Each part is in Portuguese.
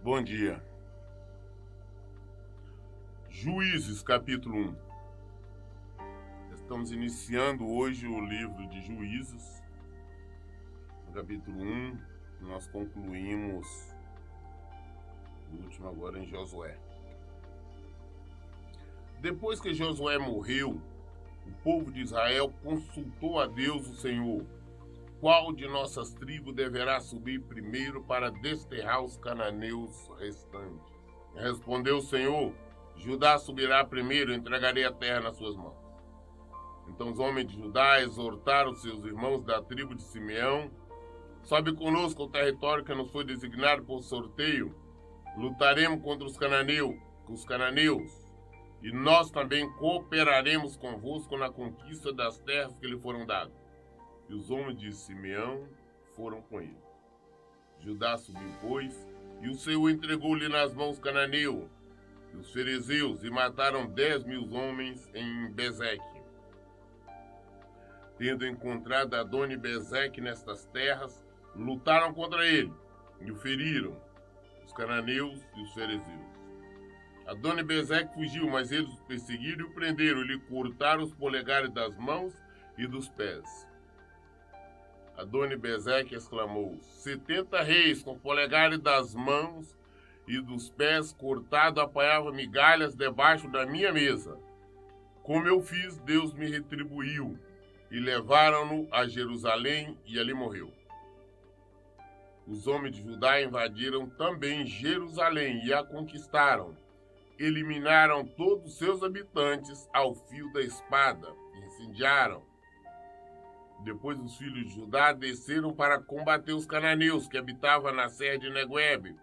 Bom dia. Juízes, capítulo 1. Estamos iniciando hoje o livro de Juízes. No capítulo 1, nós concluímos o último agora em Josué. Depois que Josué morreu, o povo de Israel consultou a Deus, o Senhor. Qual de nossas tribos deverá subir primeiro para desterrar os cananeus restantes? Respondeu o Senhor: Judá subirá primeiro, entregarei a terra nas suas mãos. Então os homens de Judá exortaram seus irmãos da tribo de Simeão: sobe conosco ao território que nos foi designado por sorteio. Lutaremos contra os cananeus, e nós também cooperaremos convosco na conquista das terras que lhe foram dadas. E os homens de Simeão foram com ele. Judá subiu, pois, e o Senhor entregou-lhe nas mãos cananeus e os ferezeus, e mataram 10.000 homens em Bezeque. Tendo encontrado Adoni-Bezeque nestas terras, lutaram contra ele e o feriram, os cananeus e os ferezeus. Adoni-Bezeque fugiu, mas eles o perseguiram e o prenderam, e lhe cortaram os polegares das mãos e dos pés. Adoni-Bezeque exclamou: 70 reis com polegares das mãos e dos pés cortados apanhavam migalhas debaixo da minha mesa. Como eu fiz, Deus me retribuiu, e levaram-no a Jerusalém, e ali morreu. Os homens de Judá invadiram também Jerusalém e a conquistaram. Eliminaram todos os seus habitantes ao fio da espada, e incendiaram. Depois os filhos de Judá desceram para combater os cananeus que habitavam na serra de Neguebe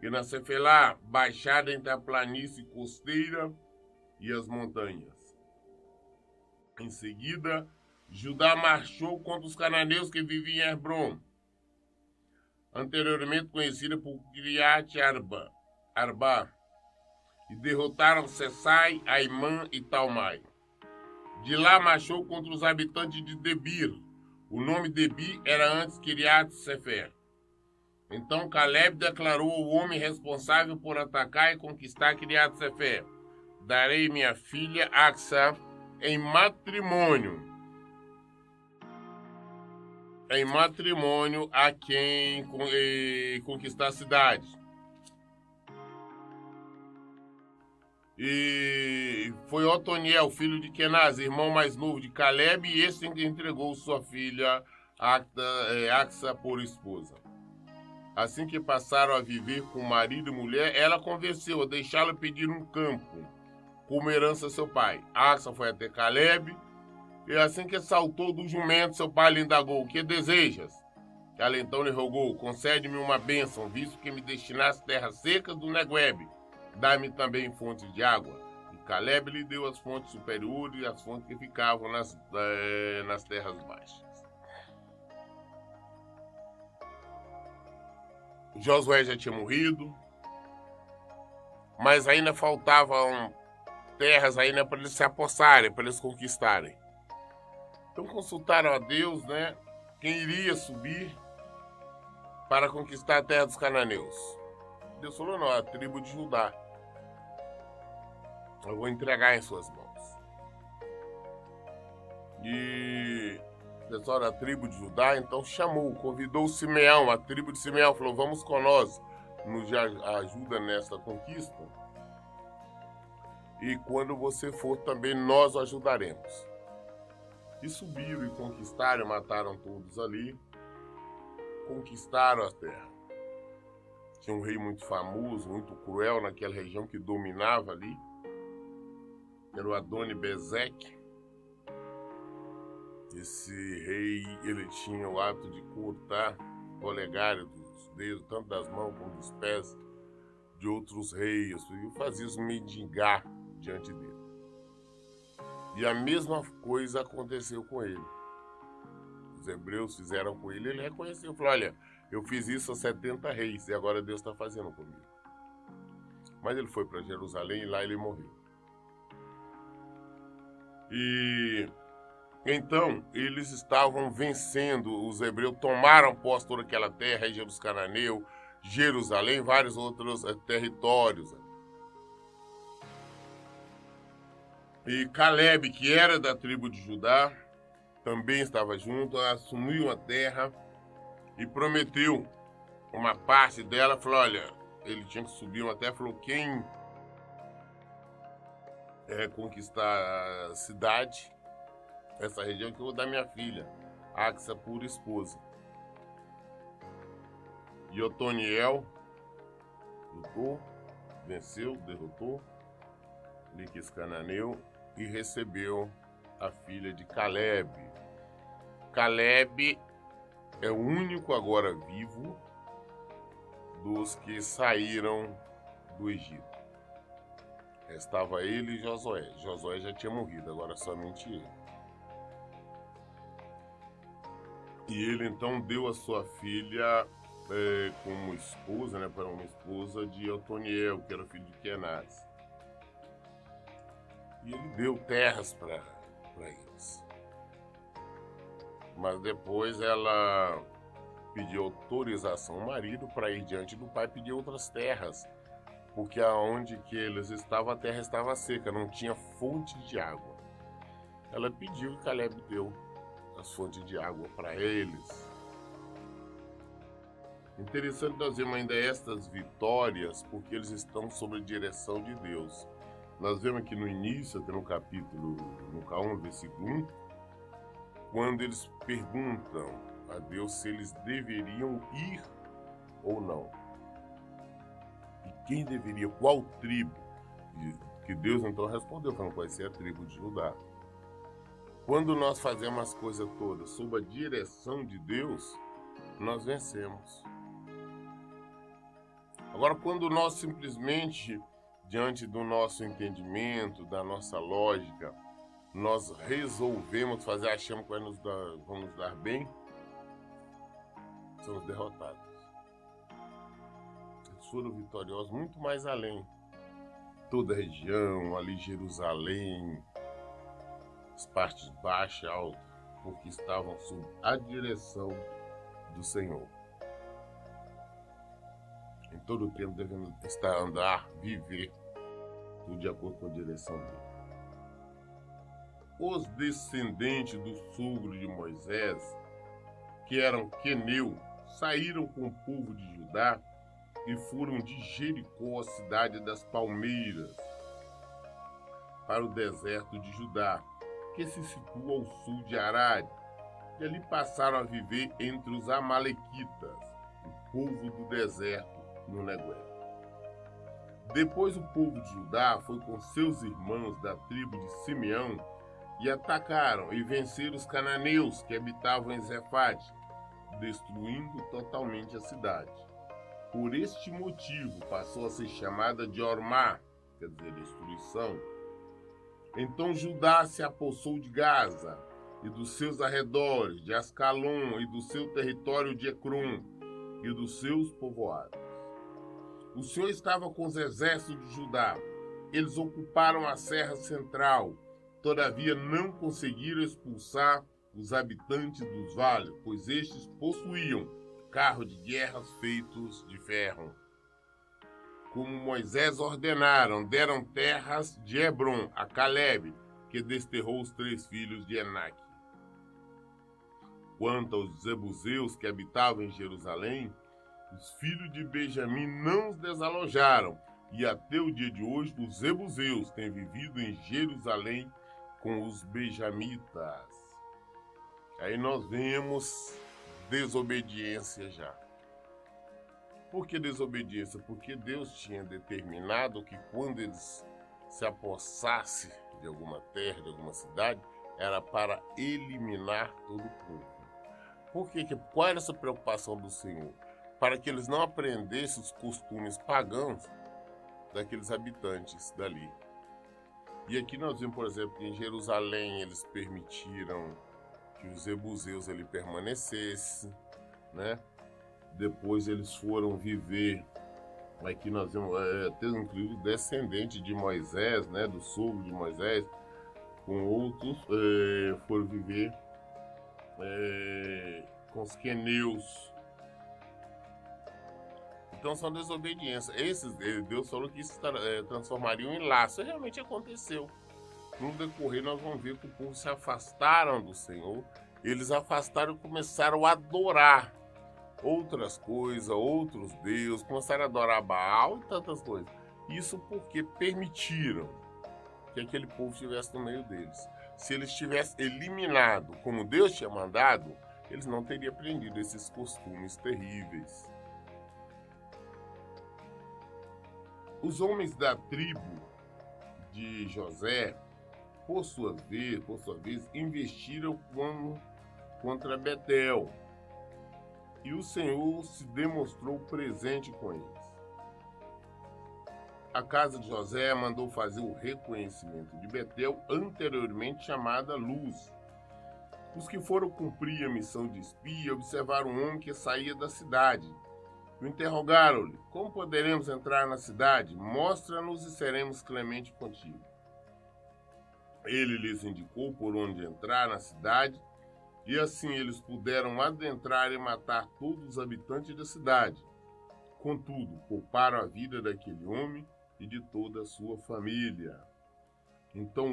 e na Cefelá, baixada entre a planície costeira e as montanhas. Em seguida, Judá marchou contra os cananeus que viviam em Hebrom, anteriormente conhecida por Kiriat Arba, e derrotaram Sesai, Aimã e Talmai. De lá marchou contra os habitantes de Debir. O nome Debir era antes Kiriat Sefer. Então Caleb declarou ao homem responsável por atacar e conquistar Kiriat Sefer: darei minha filha Axa em matrimônio a quem conquistar a cidade. E foi Otoniel, filho de Kenaz, irmão mais novo de Caleb, e esse entregou sua filha Axa por esposa. Assim que passaram a viver com marido e mulher, ela convenceu a deixá-lo pedir um campo como herança a seu pai. Axa foi até Caleb, e assim que saltou do jumento, seu pai lhe indagou: o que desejas? Ela então lhe rogou: concede-me uma bênção, visto que me destinaste terras secas do Neguebe. Dá-me também fontes de água. E Caleb lhe deu as fontes superiores e as fontes que ficavam nas terras baixas. Josué já tinha morrido, mas ainda faltavam terras ainda para eles se apossarem, para eles conquistarem. Então consultaram a Deus, quem iria subir para conquistar a terra dos cananeus. Deus falou: não, a tribo de Judá. Eu vou entregar em suas mãos. E o pessoal da tribo de Judá então convidou Simeão, a tribo de Simeão, falou: vamos com nós, nos ajuda nessa conquista. E quando você for também, nós o ajudaremos. E subiram e conquistaram, mataram todos ali, conquistaram a terra. Tinha um rei muito famoso, muito cruel naquela região que dominava ali. Era o Adoni-Bezeque. Esse rei, ele tinha o hábito de cortar polegares dos dedos, tanto das mãos como dos pés, de outros reis, e fazia-os mendigar diante dele. E a mesma coisa aconteceu com ele. Os hebreus fizeram com ele, ele reconheceu, falou: olha, eu fiz isso a 70 reis e agora Deus está fazendo comigo. Mas ele foi para Jerusalém e lá ele morreu. E Então, eles estavam vencendo, os hebreus tomaram posse toda aquela terra, região dos cananeus, Jerusalém, vários outros territórios. E Caleb, que era da tribo de Judá, também estava junto, assumiu a terra e prometeu uma parte dela. Falou, olha, ele tinha que subir uma terra, falou, quem conquistar a cidade, essa região, que eu vou dar minha filha, Axa, por esposa. E Otoniel lutou, venceu, derrotou Liquis Cananeu e recebeu a filha de Caleb. Caleb é o único agora vivo dos que saíram do Egito. Restava ele e Josué. Josué já tinha morrido, agora somente ele. E ele então deu a sua filha como esposa, né, para uma esposa de Otoniel, que era filho de Kenaz. E ele deu terras para eles. Mas depois ela pediu autorização ao marido para ir diante do pai e pedir outras terras, porque aonde que eles estavam, a terra estava seca, não tinha fonte de água. Ela pediu e Caleb deu as fontes de água para eles. Interessante nós vemos ainda estas vitórias, porque eles estão sob a direção de Deus. Nós vemos aqui no início, até no capítulo, no K1, versículo 1, quando eles perguntam a Deus se eles deveriam ir ou não. E quem deveria, qual tribo? Que Deus então respondeu, falando que vai ser a tribo de Judá. Quando nós fazemos as coisas todas sob a direção de Deus, nós vencemos. Agora, quando nós simplesmente, diante do nosso entendimento, da nossa lógica, nós resolvemos fazer, achamos que vamos dar bem, somos derrotados. Eles foram vitoriosos muito mais além. Toda a região, ali Jerusalém, as partes baixas e altas, porque estavam sob a direção do Senhor. Em todo o tempo devemos viver tudo de acordo com a direção dele. Os descendentes do sogro de Moisés, que eram queneu, saíram com o povo de Judá e foram de Jericó, a cidade das palmeiras, para o deserto de Judá, que se situa ao sul de Arade, e ali passaram a viver entre os amalequitas, o povo do deserto, no Negueb. Depois o povo de Judá foi com seus irmãos da tribo de Simeão e atacaram e venceram os cananeus que habitavam em Zefate, destruindo totalmente a cidade. Por este motivo passou a ser chamada de Ormá, quer dizer, destruição. Então Judá se apossou de Gaza e dos seus arredores, de Ascalon e do seu território de Ecrom e dos seus povoados. O Senhor estava com os exércitos de Judá. Eles ocuparam a serra central, todavia não conseguiram expulsar os habitantes dos vales, pois estes possuíam carros de guerra feitos de ferro. Como Moisés ordenaram, deram terras de Hebron a Caleb, que desterrou os 3 filhos de Enaque. Quanto aos jebuseus que habitavam em Jerusalém, os filhos de Benjamim não os desalojaram, e até o dia de hoje os jebuseus têm vivido em Jerusalém com os benjamitas. Aí nós vemos desobediência já. Por que desobediência? Porque Deus tinha determinado que quando eles se apossassem de alguma terra, de alguma cidade, era para eliminar todo o povo. Por quê? Qual era essa preocupação do Senhor? Para que eles não aprendessem os costumes pagãos daqueles habitantes dali. E aqui nós vemos, por exemplo, que em Jerusalém eles permitiram que os jebuseus ali permanecessem, né? Depois eles foram viver, aqui nós vemos, inclusive descendente de Moisés, né? Do sogro de Moisés, com outros foram viver com os queneus. Então são desobediências. Deus falou que isso transformariam em laço. Realmente aconteceu. No decorrer nós vamos ver que o povo se afastaram do Senhor. Eles afastaram e começaram a adorar outras coisas, outros deuses, começaram a adorar Baal e tantas coisas. Isso porque permitiram que aquele povo estivesse no meio deles. Se eles tivessem eliminado como Deus tinha mandado, eles não teriam aprendido esses costumes terríveis. Os homens da tribo de José, por sua vez, investiram contra Betel. E o Senhor se demonstrou presente com eles. A casa de José mandou fazer o reconhecimento de Betel, anteriormente chamada Luz. Os que foram cumprir a missão de espia observaram um homem que saía da cidade. O interrogaram-lhe: como poderemos entrar na cidade? Mostra-nos e seremos clemente contigo. Ele lhes indicou por onde entrar na cidade, e assim eles puderam adentrar e matar todos os habitantes da cidade. Contudo, pouparam a vida daquele homem e de toda a sua família. Então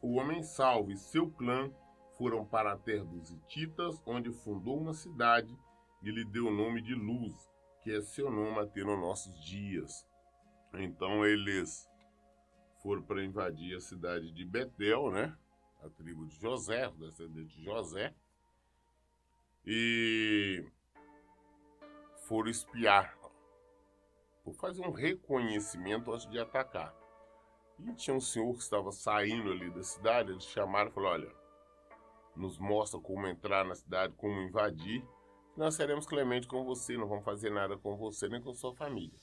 o homem salvo e seu clã foram para a terra dos Hititas, onde fundou uma cidade e lhe deu o nome de Luz, que é seu nome até nos nossos dias. Então eles foram para invadir a cidade de Betel, né? A tribo de José, o descendente de José, e foram espiar, por fazer um reconhecimento antes de atacar. E tinha um senhor que estava saindo ali da cidade, eles chamaram e falaram: olha, nos mostra como entrar na cidade, como invadir, nós seremos clementes com você, não vamos fazer nada com você, nem com sua família.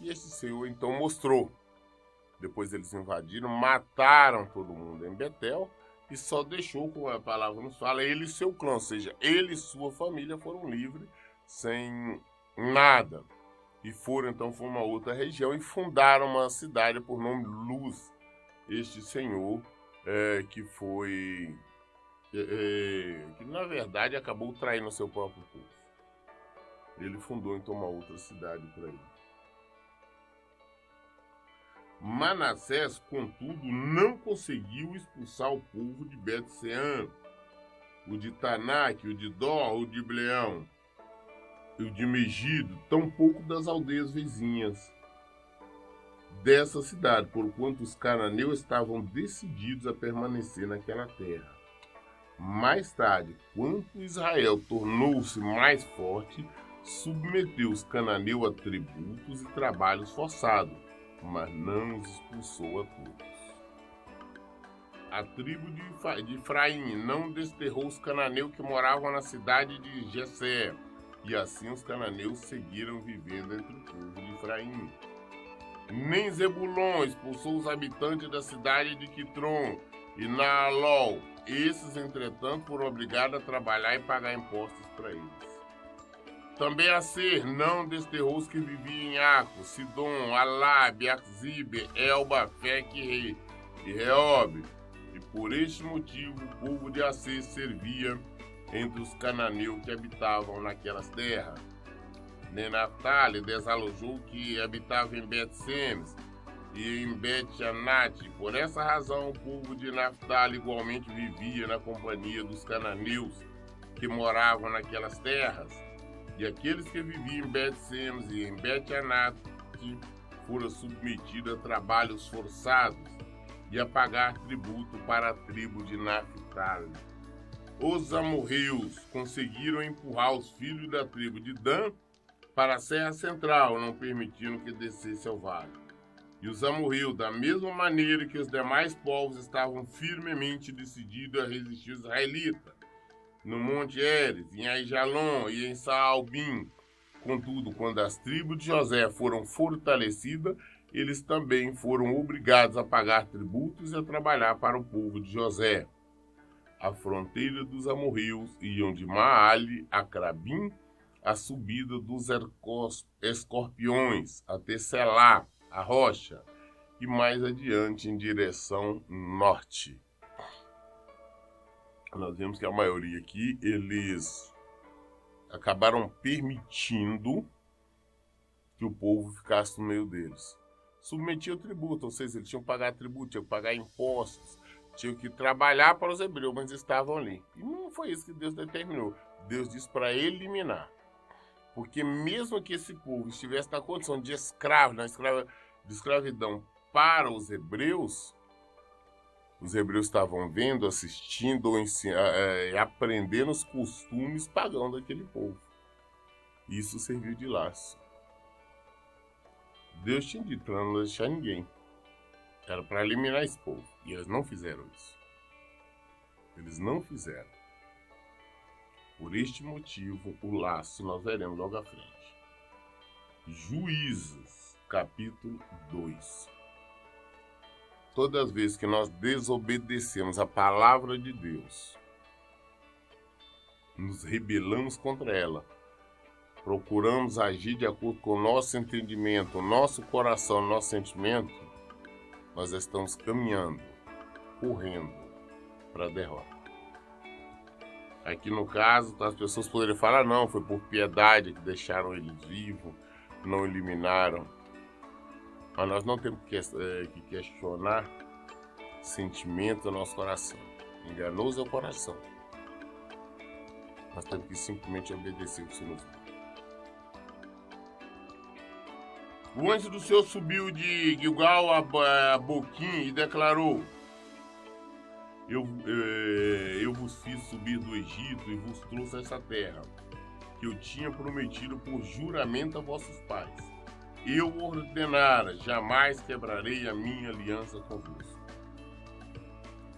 E esse senhor então mostrou. Depois eles invadiram, mataram todo mundo em Betel e só deixou, como a palavra nos fala, ele e seu clã, ou seja, ele e sua família foram livres, sem nada. E foram então para uma outra região e fundaram uma cidade por nome Luz. Este senhor que foi... que na verdade acabou traindo o seu próprio povo. Ele fundou então uma outra cidade para ele. Manassés, contudo, não conseguiu expulsar o povo de Bet-Sean, o de Tanak, o de Dor, o de Bleão, o de Megido, tampouco das aldeias vizinhas dessa cidade, porquanto os cananeus estavam decididos a permanecer naquela terra. Mais tarde, quando Israel tornou-se mais forte, submeteu os cananeus a tributos e trabalhos forçados, mas não os expulsou a todos. A tribo de Efraim não desterrou os cananeus que moravam na cidade de Jessé, e assim os cananeus seguiram vivendo entre o povo de Efraim. Nem Zebulon expulsou os habitantes da cidade de Quitron e Naalol. Esses, entretanto, foram obrigados a trabalhar e pagar impostos para eles. Também Aser não desterrou os que viviam em Aco, Sidom, Alab, Akzibe, Elba, Feque e Reob. E por este motivo o povo de Aser servia entre os cananeus que habitavam naquelas terras. Naphtali desalojou que habitava em Bet-Semes e em Bet-Anat. Por essa razão o povo de Naphtali igualmente vivia na companhia dos cananeus que moravam naquelas terras. E aqueles que viviam em Bet-Semes e em Bet-Anat foram submetidos a trabalhos forçados e a pagar tributo para a tribo de Naphtali. Os amorreus conseguiram empurrar os filhos da tribo de Dan para a Serra Central, não permitindo que descesse ao vale. E os amorreus, da mesma maneira que os demais povos, estavam firmemente decididos a resistir aos israelitas, no Monte Eres, em Aijalon e em Saalbim. Contudo, quando as tribos de José foram fortalecidas, eles também foram obrigados a pagar tributos e a trabalhar para o povo de José. A fronteira dos amorreus iam de Maale a Crabim, a subida dos escorpiões até Selá, a rocha, e mais adiante em direção norte. nós vemos que a maioria aqui, eles acabaram permitindo que o povo ficasse no meio deles. Submetia o tributo, ou seja, eles tinham que pagar tributo, tinham que pagar impostos, tinham que trabalhar para os hebreus, mas estavam ali. E não foi isso que Deus determinou. Deus disse para eliminar. Porque mesmo que esse povo estivesse na condição de escravo, de escravidão para os hebreus estavam vendo, assistindo, aprendendo os costumes pagãos daquele povo. Isso serviu de laço. Deus tinha dito para não deixar ninguém. Era para eliminar esse povo. E eles não fizeram isso. Eles não fizeram. Por este motivo, o laço nós veremos logo à frente. Juízes, capítulo 2. Todas as vezes que nós desobedecemos a palavra de Deus, nos rebelamos contra ela, procuramos agir de acordo com o nosso entendimento, o nosso coração, o nosso sentimento, nós estamos caminhando, correndo para a derrota. Aqui no caso, as pessoas poderiam falar, não, foi por piedade que deixaram eles vivos, não eliminaram. Mas nós não temos que questionar sentimento do nosso coração. Enganoso é o coração. Nós temos que simplesmente obedecer o que o Senhor diz. O anjo do Senhor subiu de Gilgal a Boquim e declarou: eu vos fiz subir do Egito e vos trouxe a essa terra, que eu tinha prometido por juramento a vossos pais. Eu ordenara, jamais quebrarei a minha aliança convosco.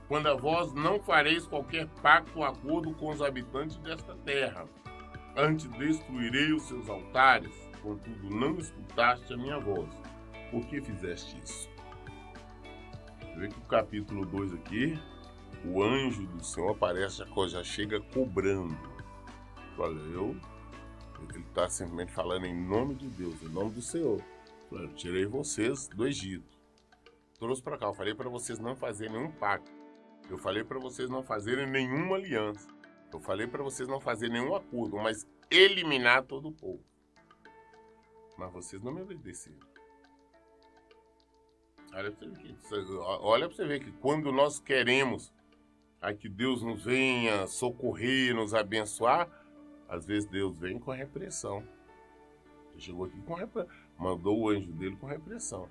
Quando a vós não fareis qualquer pacto ou acordo com os habitantes desta terra, antes destruirei os seus altares, contudo não escutaste a minha voz. Por que fizeste isso? Você vê que o capítulo 2 aqui, o anjo do Senhor aparece, já chega cobrando. Olha, ele está simplesmente falando em nome de Deus, em nome do Senhor. Eu tirei vocês do Egito, trouxe para cá, eu falei para vocês não fazerem nenhum pacto, eu falei para vocês não fazerem nenhuma aliança, eu falei para vocês não fazerem nenhum acordo, mas eliminar todo o povo. Mas vocês não me obedeceram. Olha para você ver que quando nós queremos que Deus nos venha socorrer, nos abençoar, às vezes Deus vem com repressão. Ele chegou aqui com repressão, mandou o anjo dele com repressão.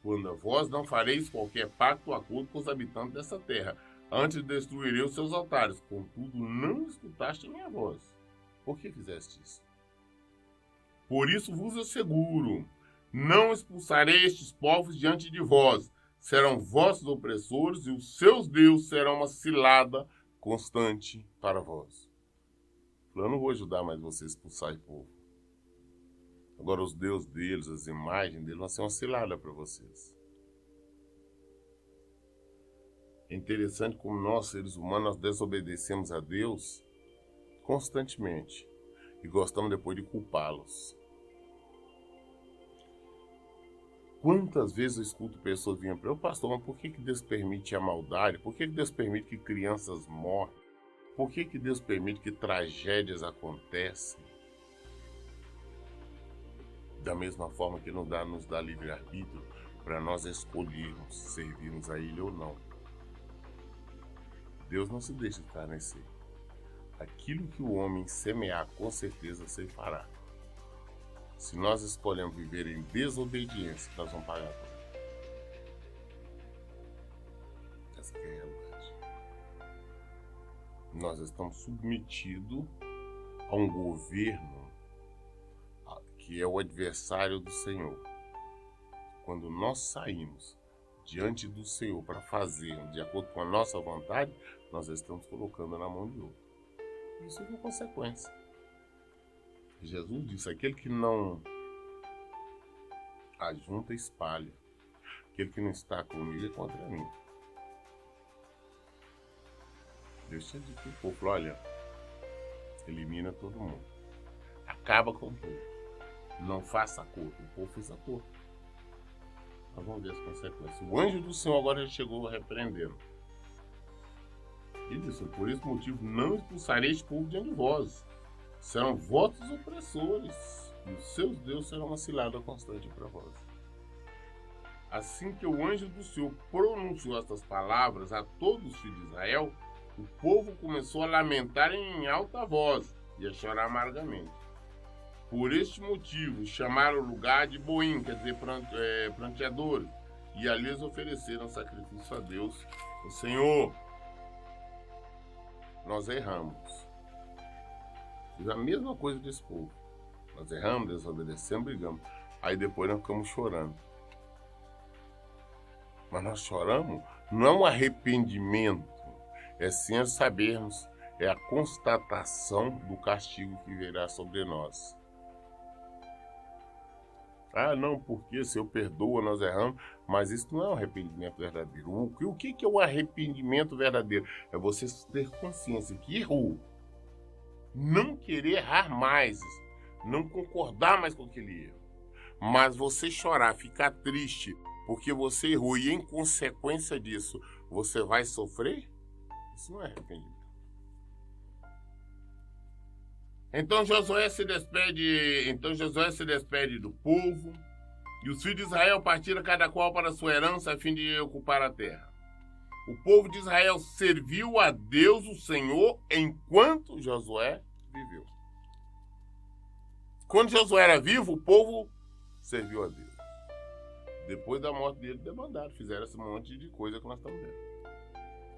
Quando vós não fareis qualquer pacto ou acordo com os habitantes dessa terra, antes destruirei os seus altares, contudo não escutaste a minha voz. Por que fizeste isso? Por isso vos asseguro, não expulsarei estes povos diante de vós, serão vossos opressores e os seus deuses serão uma cilada constante para vós. Eu não vou ajudar mais vocês a expulsar o povo. Agora os deuses deles, as imagens deles vão ser uma cilada para vocês. É interessante como nós, seres humanos, nós desobedecemos a Deus constantemente e gostamos depois de culpá-los. Quantas vezes eu escuto pessoas vindo para eu, pastor, mas por que Deus permite a maldade? Por que Deus permite que crianças morrem? Por que Deus permite que tragédias aconteçam? Da mesma forma que nos dá livre-arbítrio para nós escolhermos servirmos a Ele ou não. Deus não se deixa escarnecer. Aquilo que o homem semear, com certeza se fará. Se nós escolhemos viver em desobediência, nós vamos pagar por isso. Essa é a realidade. Nós estamos submetidos a um governo que é o adversário do Senhor. Quando nós saímos diante do Senhor para fazer de acordo com a nossa vontade, nós estamos colocando na mão de outro. Isso é uma consequência. Jesus disse, aquele que não ajunta, espalha. Aquele que não está comigo é contra mim. Deus tinha dito que o povo, olha, elimina todo mundo. Acaba com tudo. Não faça acordo. O povo fez acordo. Nós vamos ver as consequências. O anjo do Senhor agora já chegou repreendendo. E disse: por esse motivo não expulsarei este povo diante de vós. Serão vossos opressores, e os seus deuses serão uma cilada constante para vós. Assim que o anjo do Senhor pronunciou estas palavras a todos os filhos de Israel, o povo começou a lamentar em alta voz e a chorar amargamente. Por este motivo, chamaram o lugar de Boim, quer dizer, pranteadores, e ali eles ofereceram sacrifício a Deus, o Senhor. Nós erramos. Fiz a mesma coisa desse povo. Nós erramos, desobedecemos, brigamos. Aí depois nós ficamos chorando. Mas nós choramos não é um arrependimento, é sim sabermos, é a constatação do castigo que virá sobre nós. Ah, não, porque se eu perdoo, nós erramos, mas isso não é um arrependimento verdadeiro. O que é o arrependimento verdadeiro? É você ter consciência que errou, não querer errar mais, não concordar mais com aquele erro, mas você chorar, ficar triste, porque você errou e em consequência disso você vai sofrer, isso não é arrependimento. Então Josué se despede do povo, e os filhos de Israel partiram cada qual para a sua herança a fim de ocupar a terra. O povo de Israel serviu a Deus, o Senhor, enquanto Josué viveu. Quando Josué era vivo, o povo serviu a Deus. Depois da morte dele, demandaram, fizeram esse monte de coisa que nós estamos vendo.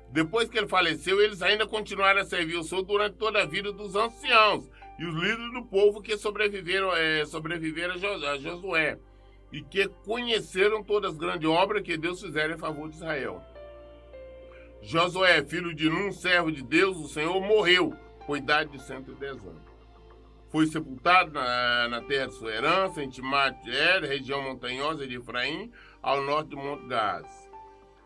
Depois que ele faleceu, eles ainda continuaram a servir o Senhor durante toda a vida dos anciãos e os líderes do povo que sobreviveram a Josué e que conheceram todas as grandes obras que Deus fizera em favor de Israel. Josué, filho de Num, servo de Deus, o Senhor, morreu com idade de 110 anos. Foi sepultado na terra de sua herança, em Timate-Er, região montanhosa de Efraim, ao norte do Monte Gás.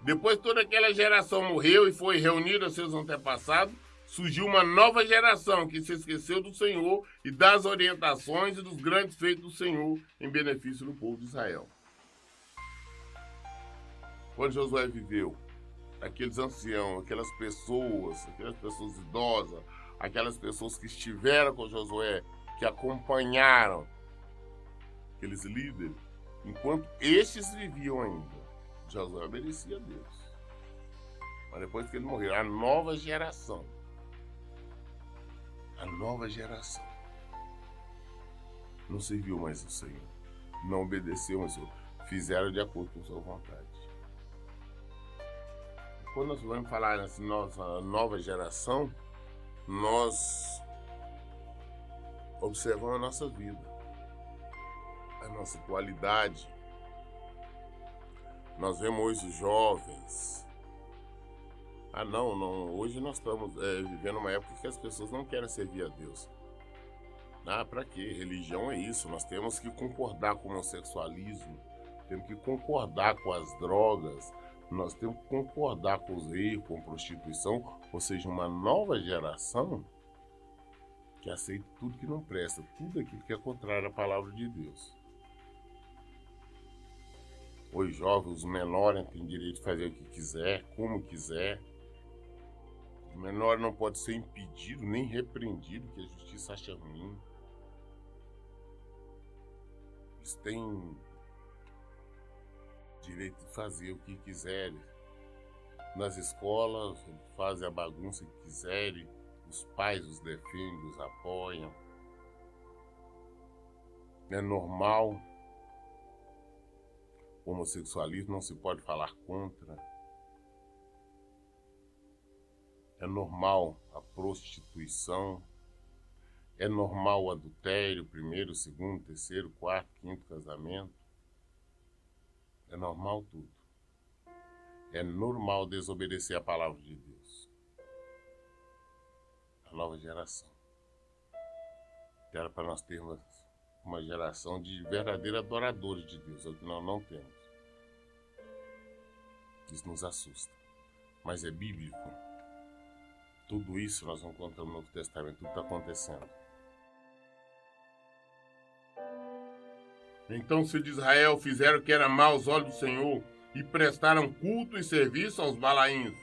Depois toda aquela geração morreu e foi reunida a seus antepassados, surgiu uma nova geração que se esqueceu do Senhor e das orientações e dos grandes feitos do Senhor em benefício do povo de Israel. Quando Josué viveu, aqueles anciãos, aquelas pessoas idosas, aquelas pessoas que estiveram com Josué, que acompanharam aqueles líderes, enquanto estes viviam ainda, Josué obedecia a Deus. Mas depois que ele morreu, a nova geração não serviu mais o Senhor, não obedeceu mais o Senhor, fizeram de acordo com sua vontade. Quando nós vamos falar nessa nossa nova geração, nós observamos a nossa vida, a nossa qualidade. Nós vemos hoje os jovens. Hoje nós estamos vivendo uma época que as pessoas não querem servir a Deus. Para quê? Religião é isso. Nós temos que concordar com o homossexualismo, temos que concordar com as drogas, nós temos que concordar com os erros, com a prostituição, ou seja, uma nova geração que aceita tudo que não presta, tudo aquilo que é contrário à palavra de Deus. Os jovens, os menores têm direito de fazer o que quiser, como quiser. O menor não pode ser impedido, nem repreendido, que a justiça acha ruim. Eles têm direito de fazer o que quiserem. Nas escolas, fazem a bagunça que quiserem. Os pais os defendem, os apoiam. É normal. O homossexualismo não se pode falar contra. É normal a prostituição. É normal o adultério, primeiro, segundo, terceiro, quarto, quinto casamento. É normal tudo. É normal desobedecer a palavra de Deus. A nova geração. Era para nós termos uma geração de verdadeiros adoradores de Deus, é o que nós não temos. Isso nos assusta. Mas é bíblico. Tudo isso nós vamos encontrar no Novo Testamento, tudo está acontecendo. Então os filhos de Israel fizeram o que era mal aos olhos do Senhor e prestaram culto e serviço aos Balaíns.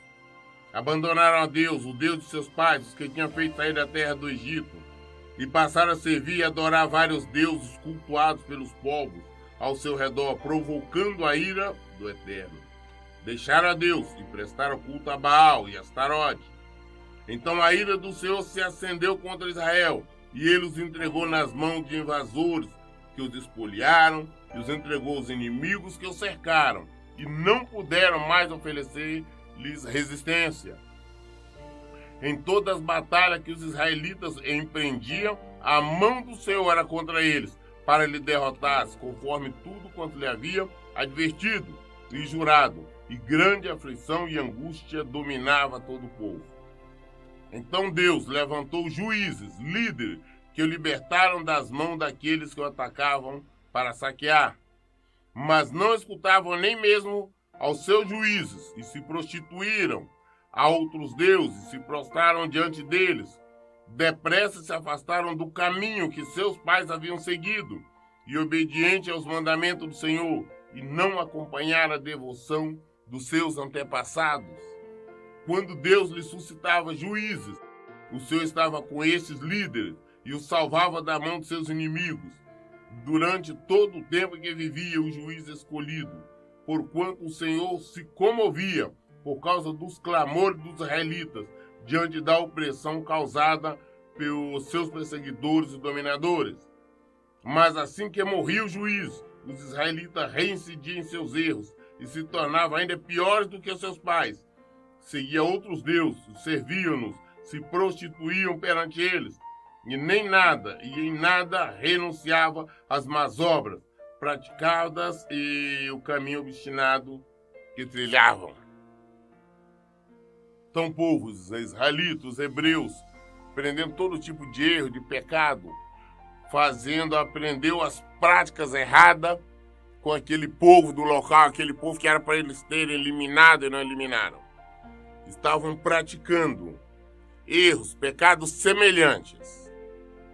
Abandonaram a Deus, o Deus de seus pais, os que tinham feito sair da terra do Egito, e passaram a servir e adorar vários deuses cultuados pelos povos ao seu redor, provocando a ira do Eterno. Deixaram a Deus e prestaram culto a Baal e Astarote. Então a ira do Senhor se acendeu contra Israel, e ele os entregou nas mãos de invasores, que os espoliaram, e os entregou aos inimigos que os cercaram, e não puderam mais oferecer-lhes resistência. Em todas as batalhas que os israelitas empreendiam, a mão do Senhor era contra eles, para lhe derrotar, conforme tudo quanto lhe havia advertido e jurado, e grande aflição e angústia dominava todo o povo. Então Deus levantou juízes, líderes, que o libertaram das mãos daqueles que o atacavam para saquear, mas não escutavam nem mesmo aos seus juízes, e se prostituíram a outros deuses, se prostraram diante deles. Depressa se afastaram do caminho que seus pais haviam seguido, e obediente aos mandamentos do Senhor, e não acompanharam a devoção dos seus antepassados. Quando Deus lhe suscitava juízes, o Senhor estava com esses líderes e os salvava da mão de seus inimigos, durante todo o tempo que vivia o juiz escolhido, porquanto o Senhor se comovia por causa dos clamores dos israelitas, diante da opressão causada pelos seus perseguidores e dominadores. Mas assim que morria o juiz, os israelitas reincidiam em seus erros e se tornavam ainda piores do que seus pais. Seguiam outros deuses, serviam-nos, se prostituíam perante eles, e em nada renunciava às más obras praticadas e o caminho obstinado que trilhavam. Então, povos israelitas, hebreus, aprendendo todo tipo de erro, de pecado, aprendeu as práticas erradas com aquele povo do local, aquele povo que era para eles terem eliminado e não eliminaram. Estavam praticando erros, pecados semelhantes,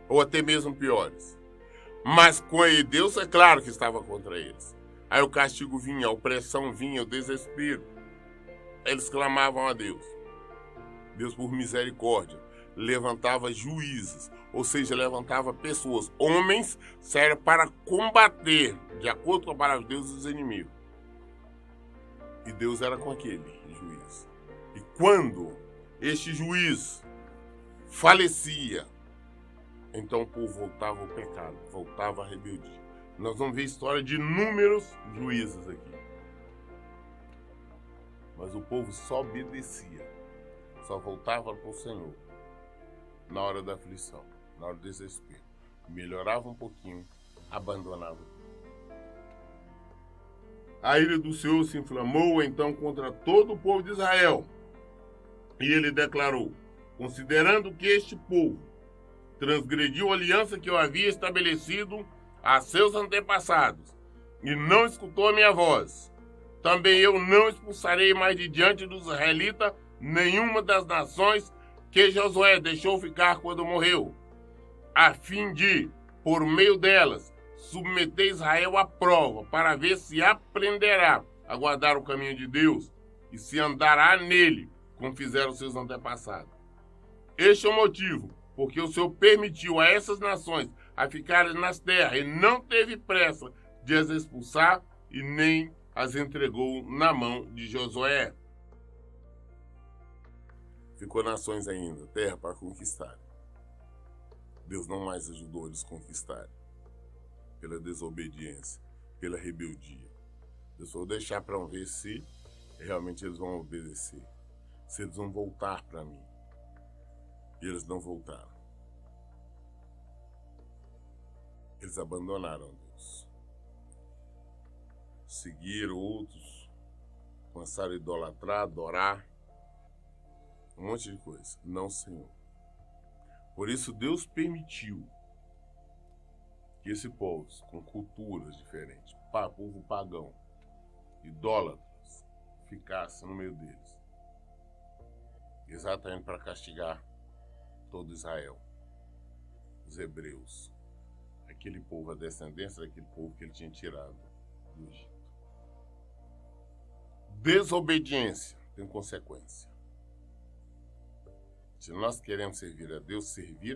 ou até mesmo piores. Mas com Deus é claro que estava contra eles. Aí o castigo vinha, a opressão vinha, o desespero. Eles clamavam a Deus. Deus, por misericórdia, levantava juízes, ou seja, levantava pessoas, homens sérios para combater, de acordo com a palavra de Deus, os inimigos. E Deus era com aquele juiz. E quando este juiz falecia, então o povo voltava ao pecado, voltava à rebeldia. Nós vamos ver a história de inúmeros juízes aqui. Mas o povo só obedecia, só voltava para o Senhor na hora da aflição, na hora do desespero. Melhorava um pouquinho, abandonava. A ira do Senhor se inflamou então contra todo o povo de Israel. E ele declarou: considerando que este povo transgrediu a aliança que eu havia estabelecido a seus antepassados, e não escutou a minha voz, também eu não expulsarei mais de diante dos israelitas nenhuma das nações que Josué deixou ficar quando morreu, a fim de, por meio delas, submeter Israel à prova, para ver se aprenderá a guardar o caminho de Deus e se andará nele, como fizeram seus antepassados. Este é o motivo porque o Senhor permitiu a essas nações a ficarem nas terras e não teve pressa de as expulsar e nem as entregou na mão de Josué. Ficou nações ainda, terra para conquistar. Deus não mais ajudou eles a conquistarem, pela desobediência, pela rebeldia. Deus falou: deixar para ver se realmente eles vão obedecer, se eles vão voltar para mim. E eles não voltaram. Eles abandonaram Deus. Seguiram outros, começaram a idolatrar, adorar, um monte de coisa. Não, Senhor. Por isso Deus permitiu que esse povo, com culturas diferentes, povo pagão, idólatras, ficasse no meio deles. Exatamente para castigar todo Israel, os hebreus, aquele povo, a descendência daquele povo que ele tinha tirado do Egito. Desobediência tem consequência. Se nós queremos servir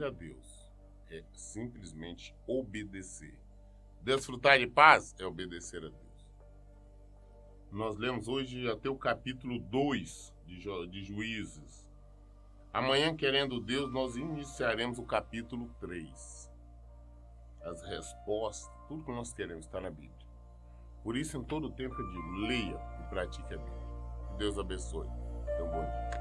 a Deus é simplesmente obedecer. Desfrutar de paz é obedecer a Deus. Nós lemos hoje até o capítulo 2 de Juízes. Amanhã, querendo Deus, nós iniciaremos o capítulo 3. As respostas, tudo que nós queremos está na Bíblia. Por isso, em todo tempo eu digo, leia e pratique a Bíblia. Que Deus abençoe. Então, bom dia.